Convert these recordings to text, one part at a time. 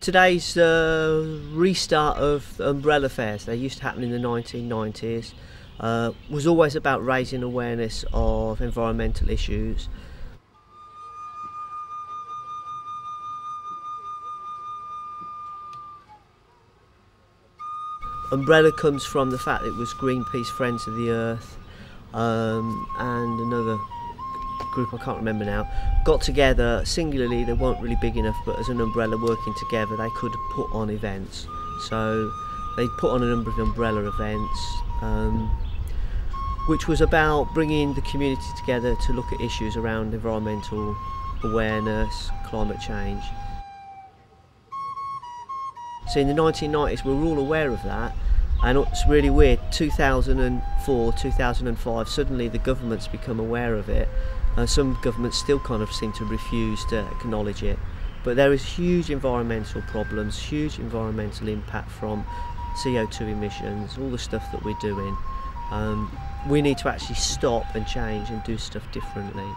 Today's restart of umbrella fairs, they used to happen in the 1990s, was always about raising awareness of environmental issues. Umbrella comes from the fact that it was Greenpeace Friends of the Earth and another group, I can't remember now, got together singularly. They weren't really big enough, but as an umbrella working together they could put on events. So they put on a number of umbrella events, which was about bringing the community together to look at issues around environmental awareness, climate change. So in the 1990s we were all aware of that, and it's really weird, 2004, 2005, suddenly the government's become aware of it. Some governments still kind of seem to refuse to acknowledge it, but there is huge environmental problems, huge environmental impact from CO2 emissions, all the stuff that we're doing. We need to actually stop and change and do stuff differently.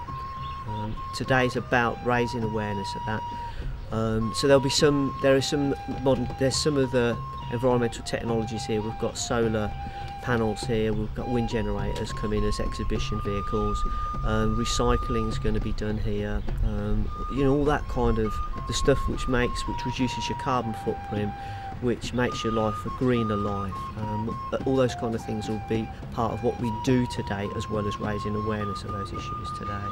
Today's about raising awareness of that. So there's some of the environmental technologies here. We've got solar panels here, we've got wind generators coming as exhibition vehicles, recycling's going to be done here, you know, all that kind of the stuff which reduces your carbon footprint, which makes your life a greener life. All those kind of things will be part of what we do today, as well as raising awareness of those issues today.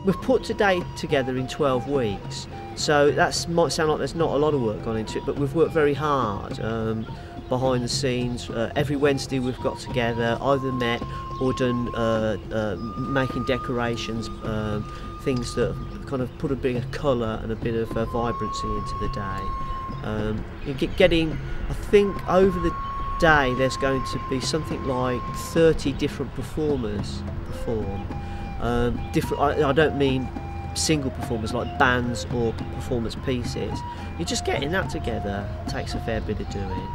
We've put today together in 12 weeks, so that might sound like there's not a lot of work gone into it, but we've worked very hard behind the scenes. Every Wednesday we've got together, either met or done making decorations, things that kind of put a bit of colour and a bit of vibrancy into the day. I think over the day there's going to be something like 30 different performers perform. I don't mean single performers like bands or performance pieces. You're just getting that together takes a fair bit of doing.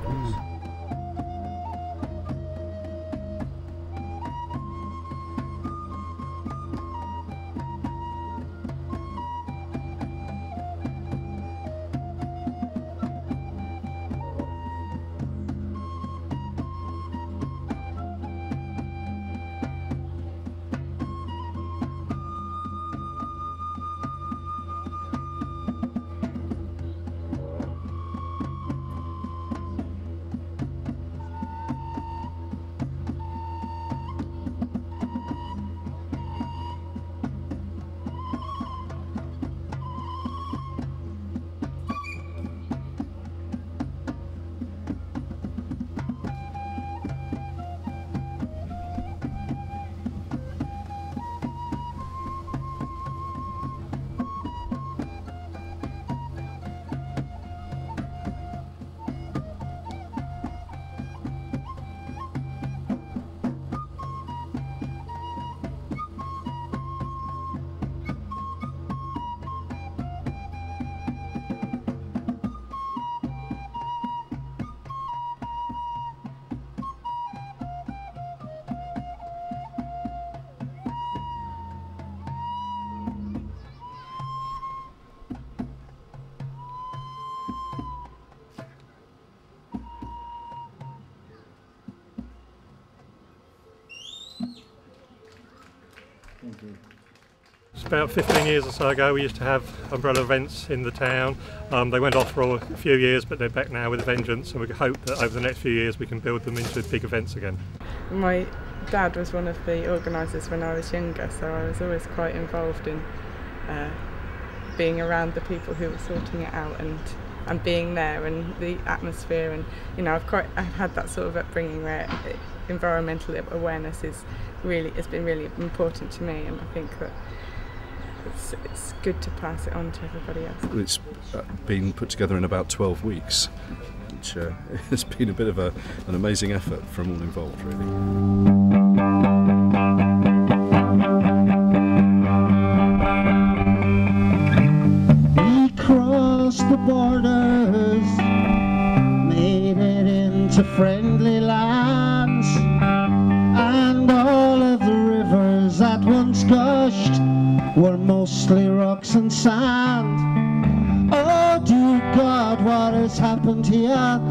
It's about 15 years or so ago we used to have umbrella events in the town. They went off for a few years, but they're back now with a vengeance, and we hope that over the next few years we can build them into big events again. My dad was one of the organisers when I was younger, so I was always quite involved in being around the people who were sorting it out and being there and the atmosphere, and you know, I've had that sort of upbringing where environmental awareness has been really important to me, and I think that it's good to pass it on to everybody else. It's been put together in about 12 weeks, which has been a bit of an amazing effort from all involved, really. We crossed the borders, made it into friendly lands, and all of the rivers at once gushed were mostly rocks and sand. Oh dear God, what has happened here?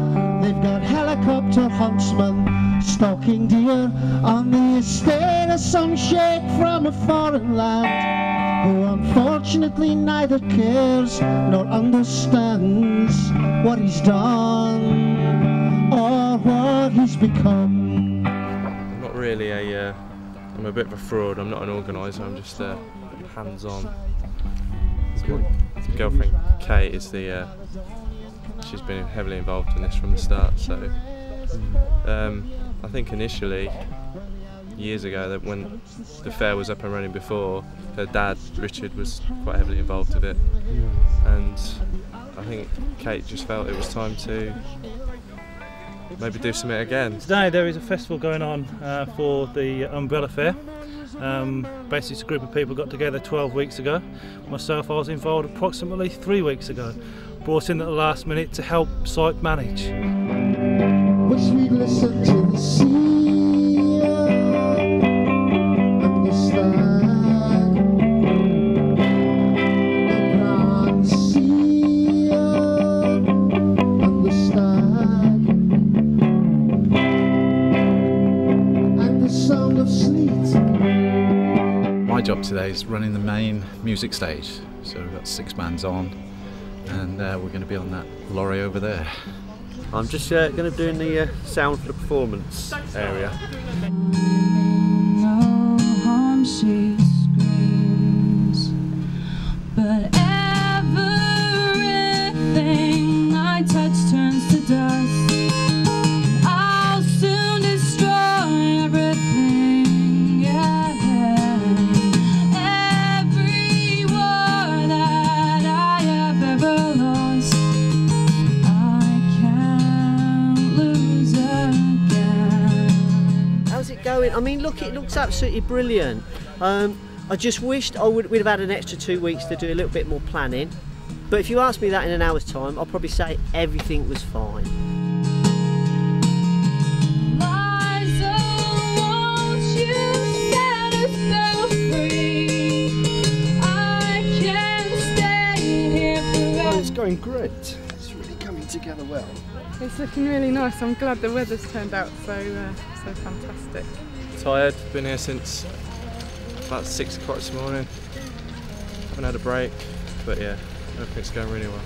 They've got helicopter huntsmen stalking deer on the estate of some sheikh from a foreign land, who unfortunately neither cares nor understands what he's done or what he's become. I'm not really I'm a bit of a fraud. I'm not an organiser, I'm just hands-on. My girlfriend Kate is she's been heavily involved in this from the start, so I think initially, years ago, that when the fair was up and running before, her dad, Richard, was quite heavily involved with it, and I think Kate just felt it was time to maybe do something again. Today there is a festival going on for the Umbrella Fair. Basically it's a group of people got together 12 weeks ago. Myself, I was involved approximately 3 weeks ago. Brought in at the last minute to help site manage. Wish we'd listen to the sea, understand the grand sea, understand, and the sound of sleet. My job today is running the main music stage, so we've got 6 bands on, and we're going to be on that lorry over there. I'm just going to do the sound for the performance area. No harm, she screams, but everything I touch turns to dust. I'll soon destroy everything, yeah. Every word that I have ever lost, going. I mean, look, it looks absolutely brilliant. I just wished we'd have had an extra 2 weeks to do a little bit more planning. But if you ask me that in an hour's time, I'll probably say everything was fine. It's going great. It's really coming together well. It's looking really nice. I'm glad the weather's turned out so fantastic. Tired, been here since about 6 o'clock this morning. Haven't had a break, but yeah, everything's going really well.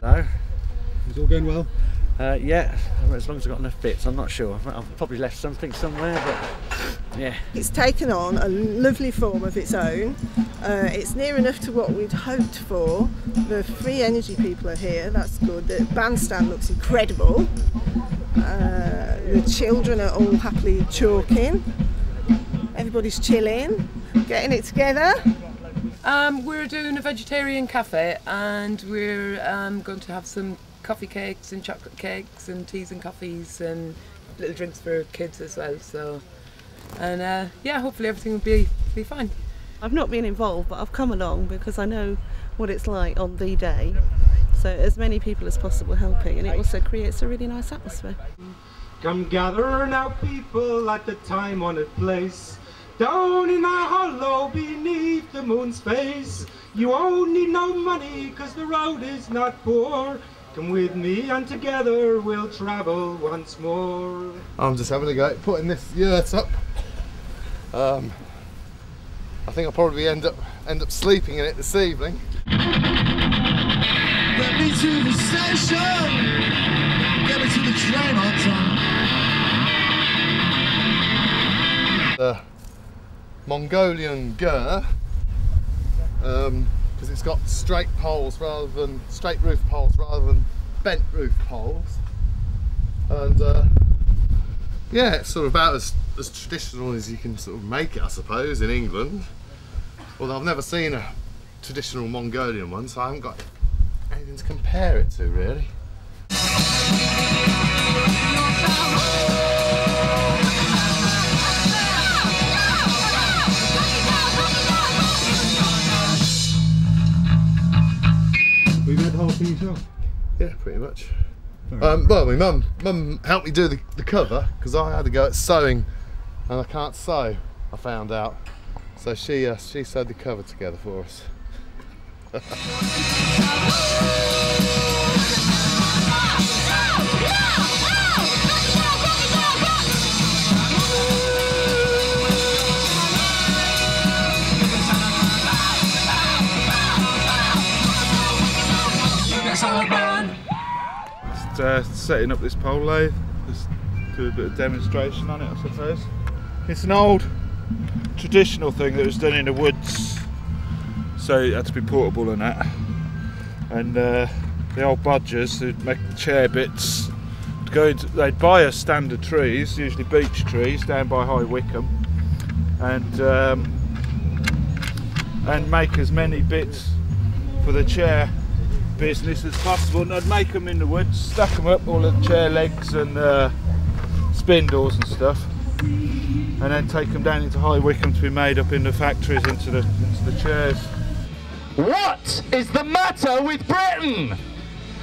Hello. Is it all going well? Yeah, as long as I've got enough bits. I'm not sure. I've probably left something somewhere, but yeah. It's taken on a lovely form of its own. It's near enough to what we'd hoped for. The free energy people are here, that's good. The bandstand looks incredible. The children are all happily chalking. Everybody's chilling, getting it together. We're doing a vegetarian cafe, and we're going to have some coffee cakes and chocolate cakes and teas and coffees and little drinks for kids as well. So, and yeah, hopefully everything will be fine. I've not been involved, but I've come along because I know what it's like on the day. So as many people as possible helping, and it also creates a really nice atmosphere. Come gather now, people, at the time, honoured place, down in a hollow beneath the moon's face. You won't need no money, 'cause the road is not poor. Come with me and together we'll travel once more. I'm just having a go at putting this yurt up. I think I'll probably end up sleeping in it this evening. Get me to the station. Get me to the train on time. The Mongolian gur, because it's got straight poles rather than straight roof poles rather than bent roof poles, and yeah, it's sort of about as traditional as you can sort of make it, I suppose, in England. Although I've never seen a traditional Mongolian one, so I haven't got anything to compare it to, really. Have you made the whole thing yourself? Yeah, pretty much. Well, my mum helped me do the cover because I had to go at sewing and I can't sew, I found out. So she sewed the cover together for us. Setting up this pole lathe, just do a bit of demonstration on it, I suppose. It's an old traditional thing that was done in the woods, so it had to be portable and that. And the old bodgers who'd make the chair bits, they'd buy us standard trees, usually beech trees down by High Wycombe, and make as many bits for the chair business as possible, and I'd make them in the woods, stack them up, all the chair legs and spindles and stuff, and then take them down into High Wycombe to be made up in the factories into the chairs. What is the matter with Britain?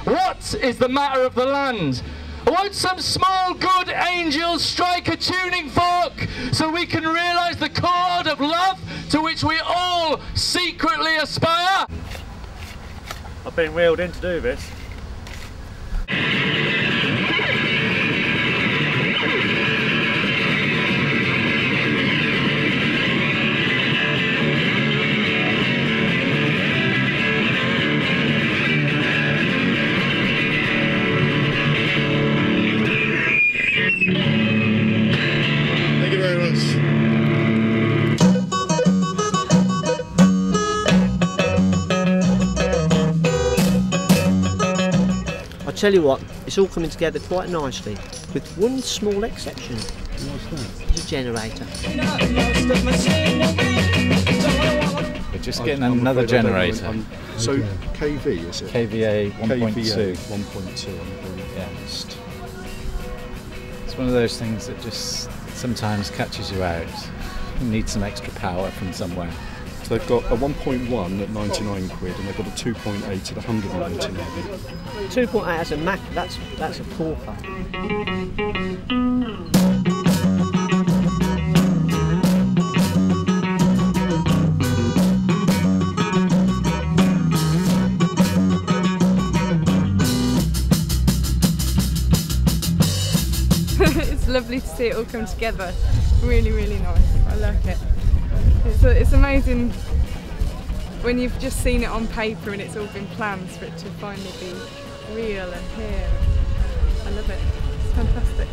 What is the matter of the land? Won't some small good angels strike a tuning fork so we can realise the chord of love to which we all secretly aspire? I've been wheeled in to do this. Thank you very much. Tell you what, it's all coming together quite nicely, with one small exception. What's that? It's a generator. We're just getting another generator. So KV is it? KVA 1.2. KVA 1.2. I'm very honest. It's one of those things that just sometimes catches you out. You need some extra power from somewhere. So they've got a 1.1 at 99 quid, and they've got a 2.8 at 199. 2.8 as a Mac, that's a pauper. It's lovely to see it all come together. Really, really nice. I like it. It's amazing when you've just seen it on paper and it's all been planned for it to finally be real and here. I love it. It's fantastic.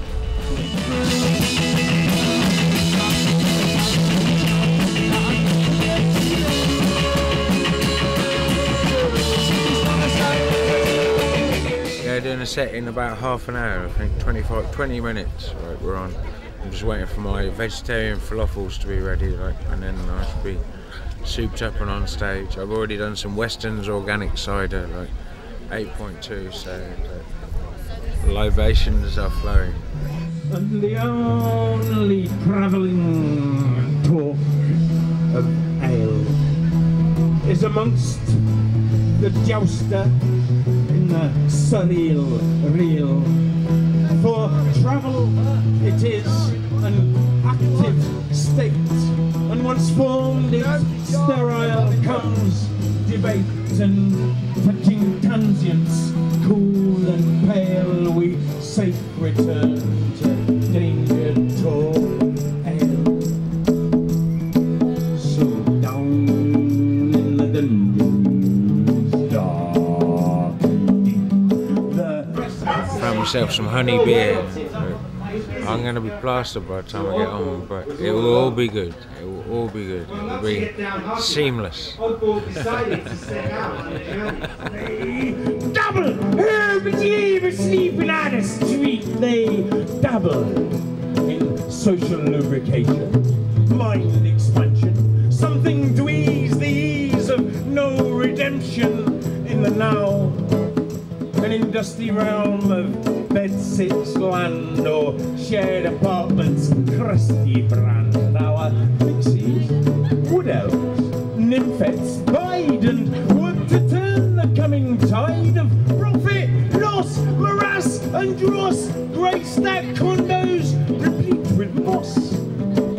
Yeah, doing a set in about half an hour, I think 20 minutes, right, we're on. I'm just waiting for my vegetarian falafels to be ready, like, and then I should be souped up and on stage. I've already done some Weston's organic cider, like 8.2, so the libations are flowing. And the only travelling talk of ale is amongst the jouster in the surreal reel. For travel it is an active state, and once formed it's sterile comes debate and touching transients, cool and pale we safe return to danger talk ale. So down in the dungeons dark and deep, Found myself some honey beer. I'm going to be plastered by the time I get home, but it will all be good. It will all be good. It will be seamless. double herbs sleeping on the street, they dabble in social lubrication, mind expansion, something to ease the ease of no redemption in the now. An industry realm of bedsits land or shared apartments, crusty brand. Our pixies, wood elves, nymphets bide and work to turn the coming tide of profit, loss, morass wondrous great stack condos replete with moss.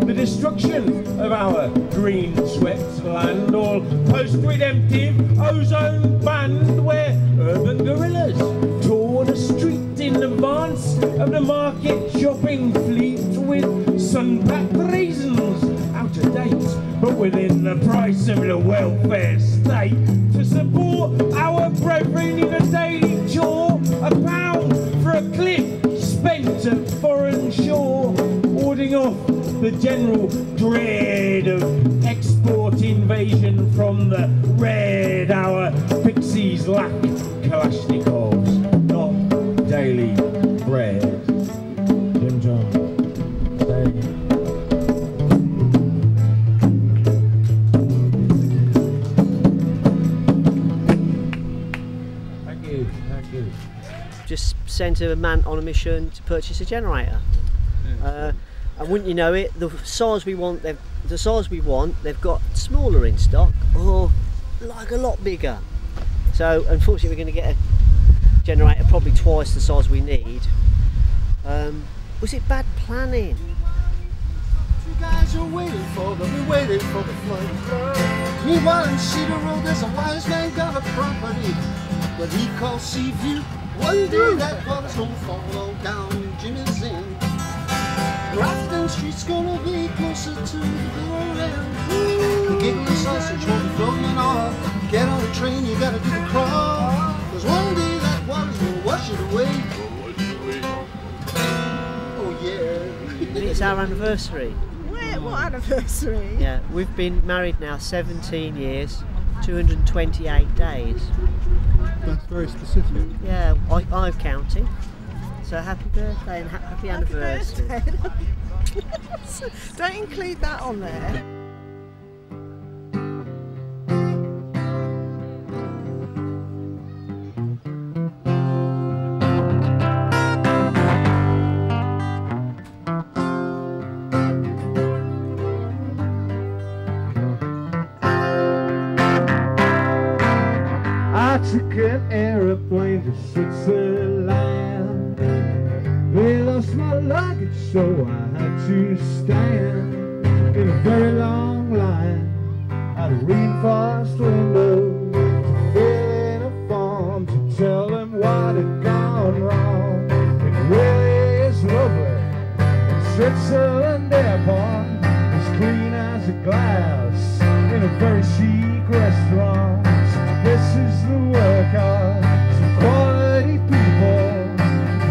The destruction of our green swept land, all post-redemptive ozone banned, where urban gorillas torn a street in advance of the market shopping fleet with sun-packed raisins out of date, but within the price of the welfare state. To support our brethren in a daily chore, £1 for a clip spent at foreign shore, warding off the general dread of export invasion from the red. Our pixies lack Kalashnikovs, not daily bread. Jim John, Thank you. Just sent a man on a mission to purchase a generator. And wouldn't you know it, the size we want, they've got smaller in stock, or like a lot bigger. So unfortunately, we're going to get a generator probably twice the size we need. Was it bad planning? You guys are waiting for them, we're waiting for the flood. Meanwhile, in Cedar Road, there's a wise man got a property that he calls Seaview. One day that water's gonna fall down Jimmy's Inn. Grafton Street's gonna be closer to the glory end. Get the sausage won't be floating off. Get on the train, you gotta do the crawl. Cause one day that water's gonna wash it away. Oh yeah. It's our anniversary. What anniversary? Yeah, we've been married now 17 years, 228 days. That's very specific. Yeah, I'm counting. So happy birthday and happy anniversary. Don't include that on there. I took an aeroplane to Switzerland. They lost my luggage, so I had to stand in a very long line at a reinforced window to fill in a form to tell them what had gone wrong. It really is lovely in Switzerland airport, as clean as a glass in a very chic restaurant. This is the work of some quality people.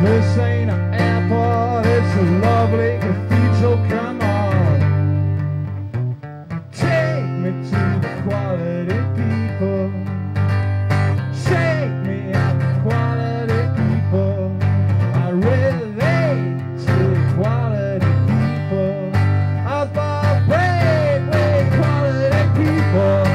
This ain't an airport, it's a lovely cathedral. Come on, take me to the quality people. Take me out the quality people. I relate to the quality people. I thought, wait, quality people.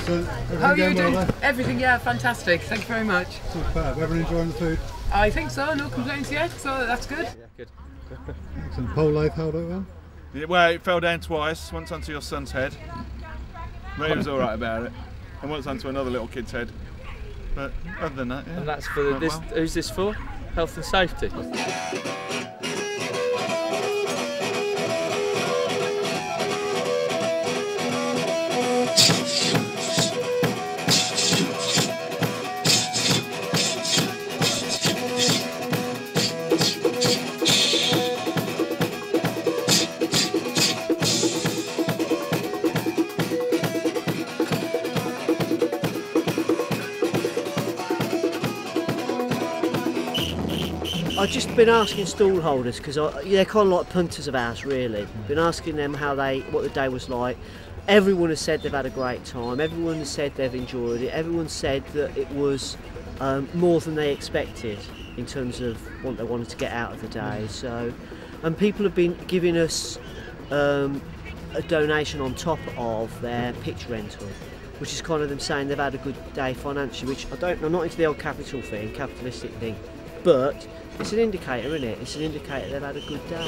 So, how are you doing? Everything, yeah, fantastic. Thank you very much. Superb. Everyone enjoying the food? I think so. No complaints yet, so that's good. Yeah, good. Excellent. Pole lathe held out well? Yeah, well, it fell down twice. Once onto your son's head, but he was all right about it, and once onto another little kid's head. But other than that, yeah. And that's for this. Well. Who's this for? Health and safety. I've just been asking stall holders, because they're kind of like punters of ours really. Been asking them what the day was like. Everyone has said they've had a great time. Everyone has said they've enjoyed it. Everyone said that it was more than they expected in terms of what they wanted to get out of the day. So, and people have been giving us a donation on top of their pitch rental, which is kind of them saying they've had a good day financially. Which I'm not into the old capitalistic thing, but it's an indicator, isn't it? It's an indicator they've had a good day.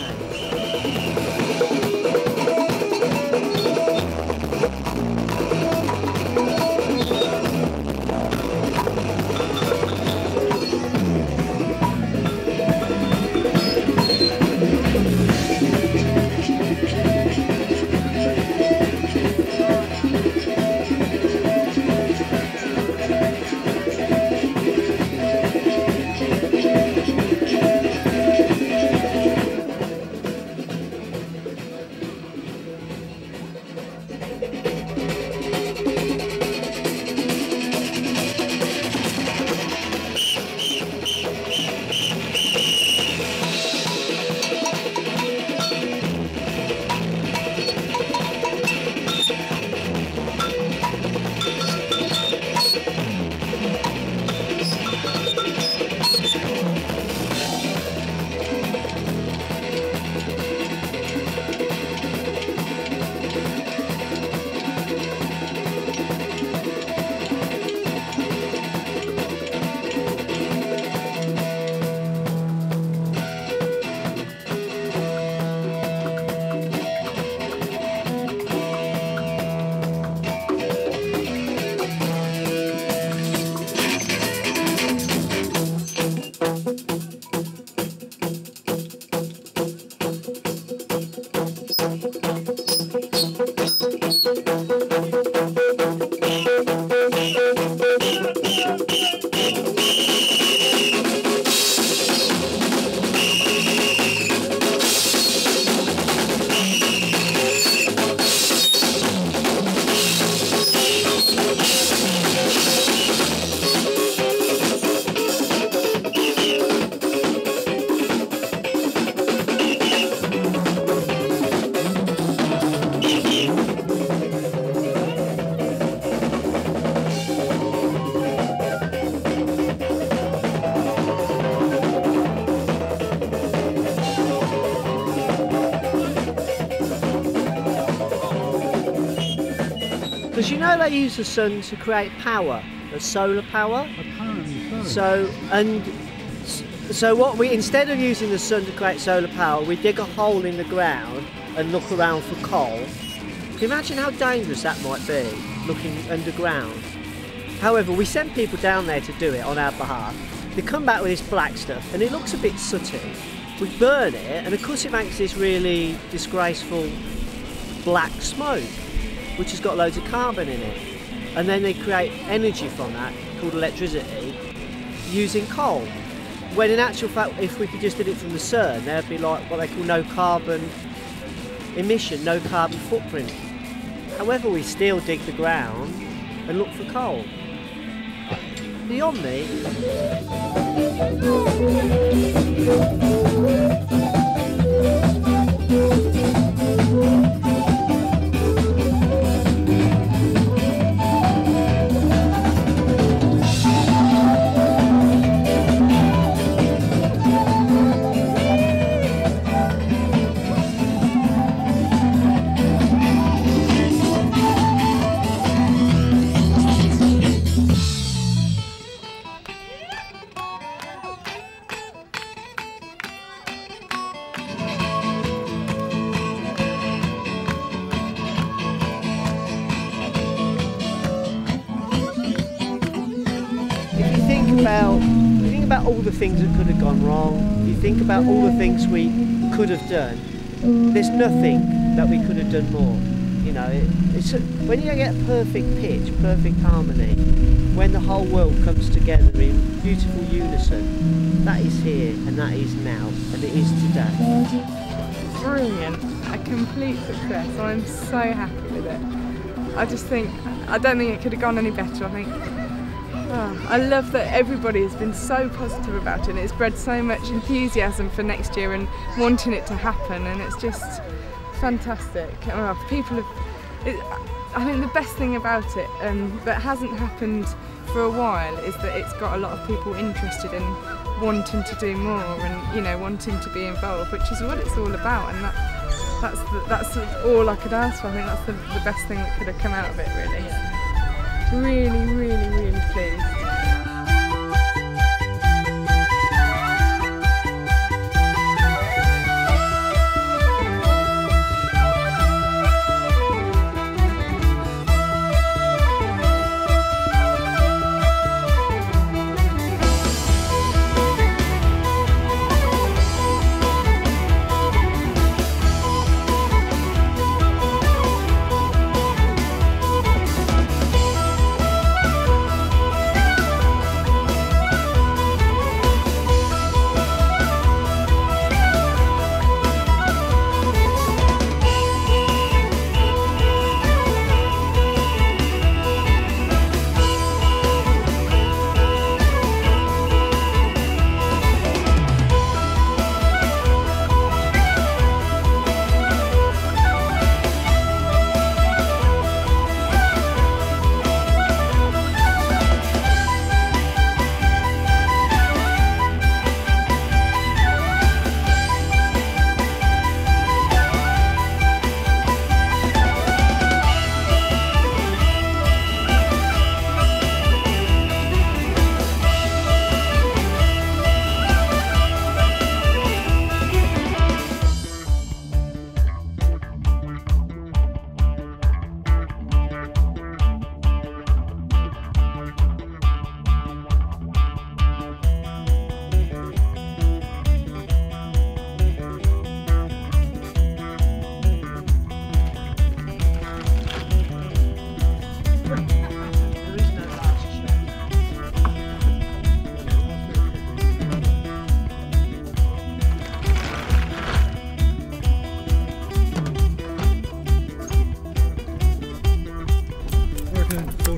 Because you know they use the sun to create power, the solar power. So what we, instead of using the sun to create solar power, we dig a hole in the ground and look around for coal. Can you imagine how dangerous that might be, looking underground? However, we send people down there to do it on our behalf. They come back with this black stuff and it looks a bit sooty. We burn it and of course it makes this really disgraceful black smoke, which has got loads of carbon in it. And then they create energy from that, called electricity, using coal. When in actual fact, if we could just did it from the sun, there'd be like what they call no carbon emission, no carbon footprint. However, we still dig the ground and look for coal. Beyond me. You think about all the things that could have gone wrong, you think about all the things we could have done, there's nothing that we could have done more. You know, when you get perfect pitch, perfect harmony, when the whole world comes together in beautiful unison, that is here and that is now and it is today. Brilliant, a complete success. I'm so happy with it. I don't think it could have gone any better. I love that everybody has been so positive about it and it's bred so much enthusiasm for next year and wanting it to happen, and it's just fantastic. I think the best thing about it that hasn't happened for a while is that it's got a lot of people interested in wanting to do more and wanting to be involved, which is what it's all about, and that's all I could ask for. I think that's the best thing that could have come out of it, really. Really, really, really pleased.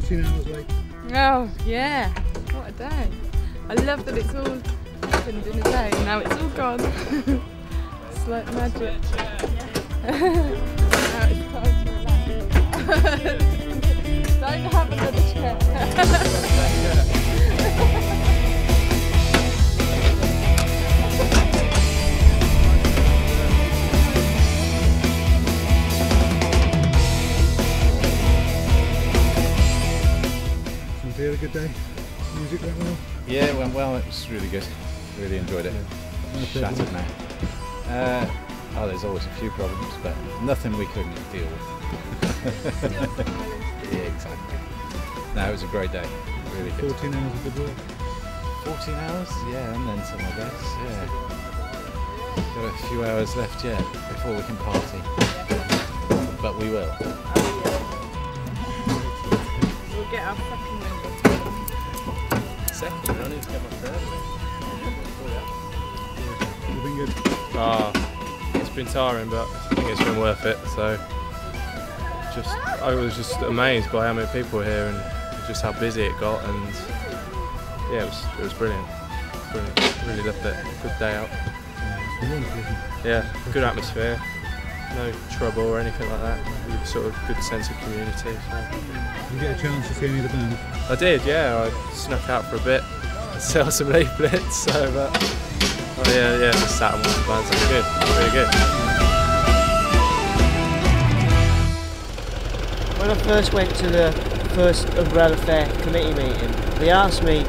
14 hours late. Oh yeah, what a day. I love that it's all happened in a day and now it's all gone. It's like magic. Now it's time to relax. Don't have another chair. You had a good day? Music went well? Yeah, it went well. It was really good. Really enjoyed it. Shattered now. Oh, there's always a few problems, but nothing we couldn't deal with. Yeah, exactly. No, it was a great day. Really good. 14 hours of good work. 14 hours? Yeah, and then some, I guess. Yeah. Got a few hours left yet before we can party. But we will. We'll get our second window. Second, I need to get my third. You've been good. It's been tiring, but I think it's been worth it. So, I was just amazed by how many people were here and just how busy it got, and yeah, it was brilliant. Brilliant. Really loved it. Good day out. Yeah, good atmosphere. No trouble or anything like that. Really sort of good sense of community. So. Did you get a chance to see any of the band? I did, yeah. I snuck out for a bit, sell some leaflets. So, but yeah, just sat and watched the bands. It was good, really good. When I first went to the first Umbrella Fair committee meeting, they asked me,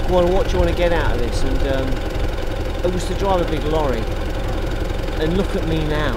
go on, what do you want to get out of this? And it was to drive a big lorry. And look at me now.